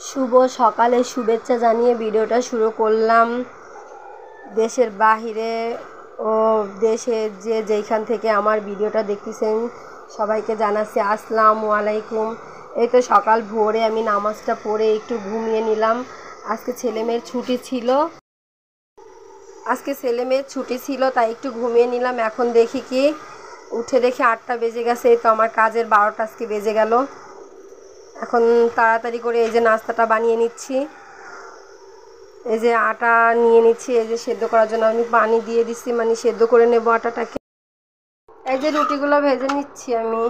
শুভ সকালে শুভেচ্ছা জানিয়ে ভিডিওটা শুরু করলাম। দেশের বাহিরে ও দেশে যেইখান থেকে আমার ভিডিওটা দেখতেছেন সবাইকে জানাচ্ছি আসসালামু আলাইকুম। এই তো সকাল ভোরে আমি নামাজটা পড়ে একটু ঘুমিয়ে নিলাম। আজকে ছেলেমেয়ের ছুটি ছিল তাই একটু ঘুমিয়ে নিলাম। এখন দেখি কি উঠে দেখি 8টা বেজে গেছে। এই তো আমার কাজের 12টা আজকে বেজে গেল। এখন তাড়াতাড়ি করে এই যে নাস্তাটা বানিয়ে নিচ্ছি। এই যে আটা নিয়ে নিচ্ছি, এই যে সেদ্ধ করার জন্য আমি পানি দিয়ে দিচ্ছি, মানে সেদ্ধ করে নেব আটাটাকে। এই যে রুটিগুলো ভেজে নিচ্ছি আমি।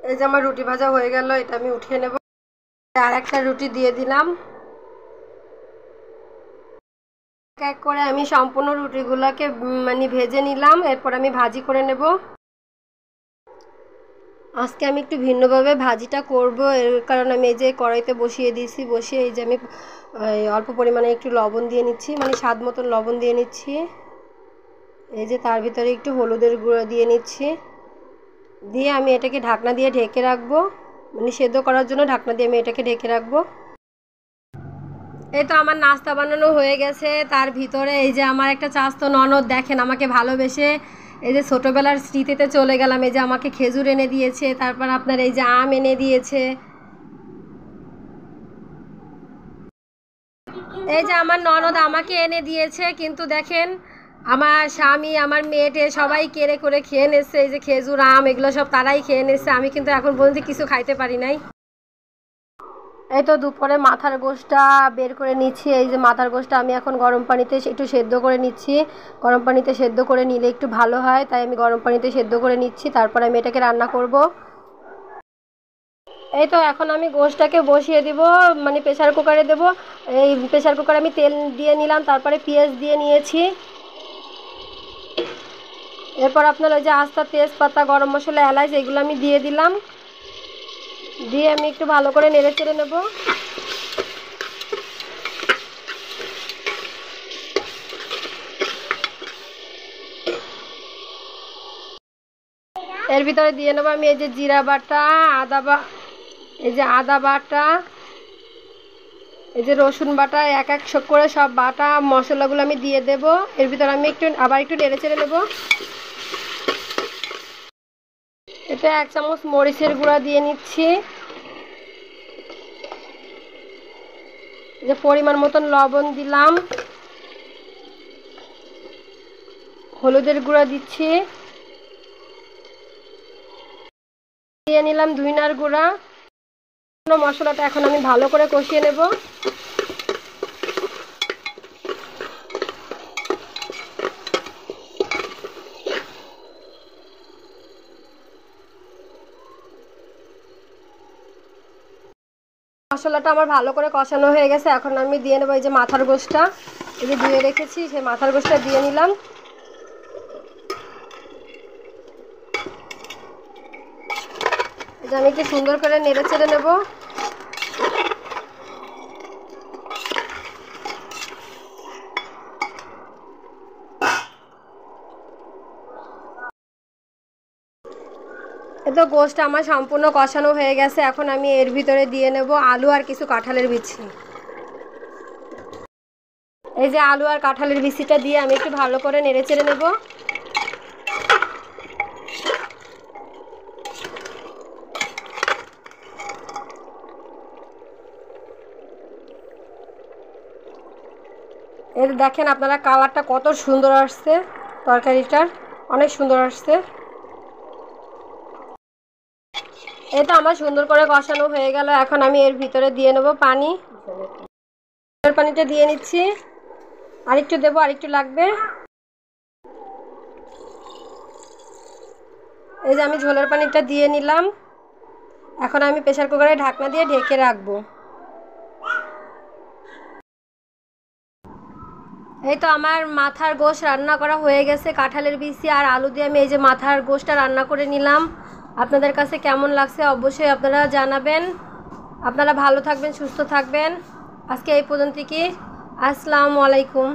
এই যে আমার রুটি ভাজা হয়ে গেল, এটা আমি উঠিয়ে নেব। আর একটা রুটি দিয়ে দিলাম। এক করে আমি সম্পূর্ণ রুটিগুলোকে মানে ভেজে নিলাম, এরপর আমি ভাজি করে নেব। আজকে আমি একটু ভিন্নভাবে ভাজিটা করব, এর কারণে আমি এই যে কড়াইতে বসিয়ে দিয়েছি। বসিয়ে এই যে আমি অল্প পরিমাণে একটু লবণ দিয়ে নিচ্ছি, মানে স্বাদ মতন লবণ দিয়ে নিচ্ছি। এই যে তার ভিতরে একটু হলুদের গুঁড়ো দিয়ে নিচ্ছি। দিয়ে আমি এটাকে ঢাকনা দিয়ে ঢেকে রাখবো, মানে সেদ্ধ করার জন্য ঢাকনা দিয়ে আমি এটাকে ঢেকে রাখবো। এই তো আমার নাস্তা বানানো হয়ে গেছে। তার ভিতরে এই যে আমার একটা চাস্তো ননদ দেখেন আমাকে ভালোবেসে এই যে ছোটোবেলার স্মৃতিতে চলে গেলাম। এই যে আমাকে খেজুর এনে দিয়েছে, তারপর আপনার এই যে আম এনে দিয়েছে। এই যে আমার ননদ আমাকে এনে দিয়েছে, কিন্তু দেখেন আমার স্বামী আমার মেয়েটে সবাই কেড়ে করে খেয়ে নিচ্ছে। এই যে খেজুর আম এগুলো সব তারাই খেয়ে নিচ্ছে, আমি কিন্তু এখন পর্যন্ত কিছু খাইতে পারি নাই। এই তো দুপুরে মাথার গোশটা বের করে নিচ্ছি। এই যে মাথার গোশটা আমি এখন গরম পানিতে একটু সেদ্ধ করে নিচ্ছি। গরম পানিতে সেদ্ধ করে নিলে একটু ভালো হয়, তাই আমি গরম পানিতে সেদ্ধ করে নিচ্ছি। তারপরে আমি এটাকে রান্না করব। এই তো এখন আমি গোশটাকে বসিয়ে দিব, মানে প্রেসার কুকারে দেব। এই প্রেসার কুকারে আমি তেল দিয়ে নিলাম, তারপরে পেঁয়াজ দিয়ে নিয়েছি। এরপর আপনার ওই যে আস্তা তেজপাতা গরম মশলা এলাচ এগুলো আমি দিয়ে দিলাম। দিয়ে আমি একটু ভালো করে নেড়ে চেড়ে নেব। এর ভিতরে দিয়ে নেবো আমি এই যে জিরা বাটা, এই যে আদা বাটা, এই যে রসুন বাটা, এক এক করে সব বাটা মশলাগুলো আমি দিয়ে দেব। এর ভিতরে আমি আবার একটু নেড়ে চেড়ে নেব। এতে 1 চামচ মরিচের গুঁড়া দিয়ে নিচ্ছি। যে পরিমাণ মতন লবণ দিলাম, হলুদের গুঁড়া দিচ্ছি, দিয়ে নিলাম ধনিয়ার গুঁড়া। মশলাটা এখন আমি ভালো করে কষিয়ে নেব। মশলাটা আমার ভালো করে কষানো হয়ে গেছে। এখন আমি দিয়ে নেবো এই যে মাথার গোশটা, এই যে ধুয়ে রেখেছি সেই মাথার গোশটা দিয়ে নিলাম। আমি একটু সুন্দর করে নেড়ে চেড়ে নেব। এই তো গোশটা আমার সম্পূর্ণ কষানো হয়ে গেছে। এখন আমি এর ভিতরে দিয়ে নেব আলু আর কিছু কাঁঠালের বিচি। এই যে আলু আর কাঁঠালের বিচিটা দিয়ে আমি একটু ভালো করে নেড়ে চেড়ে নেব। এর দেখেন আপনারা কালারটা কত সুন্দর আসছে, তরকারিটার অনেক সুন্দর আসছে। এটা আমার সুন্দর করে কষানো হয়ে গেল। এখন আমি এর ভিতরে দিয়ে নেব পানি। পানিটা দিয়ে নিচ্ছি, আরেকটু দেবো, আরেকটু লাগবে। এই যে আমি ঝোলের পানিটা দিয়ে নিলাম। এখন আমি প্রেসার কুকারে ঢাকনা দিয়ে ঢেকে রাখবো। এই তো আমার মাথার গোশ রান্না করা হয়ে গেছে। কাঁঠালের বিচি আর আলু দিয়ে আমি এই যে মাথার গোশটা রান্না করে নিলাম। আপনাদের কাছে কেমন লাগছে অবশ্যই আপনারা জানাবেন। আপনারা ভালো থাকবেন, সুস্থ থাকবেন। আজকে এই পর্যন্ত কি। আসসালামু আলাইকুম।